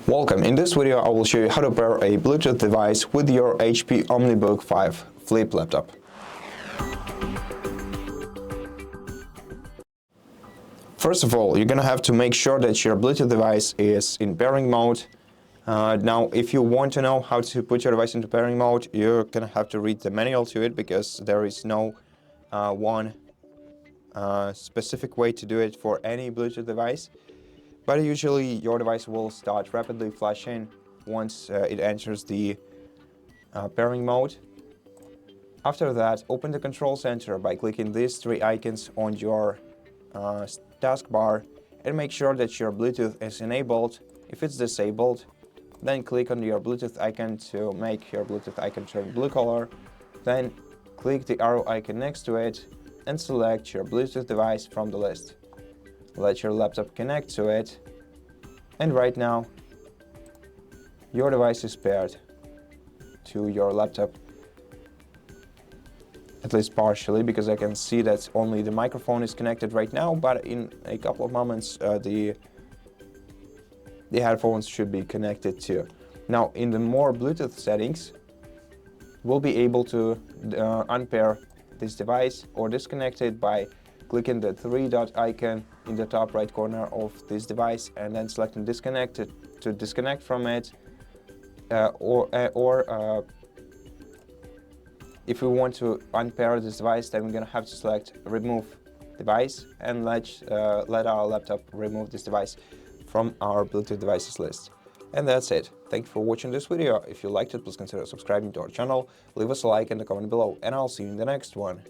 Welcome. In this video I will show you how to pair a Bluetooth device with your HP OmniBook 5 flip laptop. First of all, you're gonna have to make sure that your Bluetooth device is in pairing mode. Now, if you want to know how to put your device into pairing mode, you're gonna have to read the manual to it, because there is no one specific way to do it for any Bluetooth device. But usually your device will start rapidly flashing once it enters the pairing mode. After that, open the control center by clicking these three icons on your taskbar and make sure that your Bluetooth is enabled. If it's disabled, then click on your Bluetooth icon to make your Bluetooth icon turn blue color. Then click the arrow icon next to it and select your Bluetooth device from the list. Let your laptop connect to it, and right now your device is paired to your laptop, at least partially, because I can see that only the microphone is connected right now, but in a couple of moments the headphones should be connected too. Now, in the more Bluetooth settings, we'll be able to unpair this device or disconnect it by clicking the three-dot icon in the top right corner of this device and then selecting disconnect to disconnect from it, or if we want to unpair this device, then we're going to have to select remove device and let our laptop remove this device from our Bluetooth devices list. And that's it. Thank you for watching this video. If you liked it, please consider subscribing to our channel, leave us a like and a comment below, and I'll see you in the next one.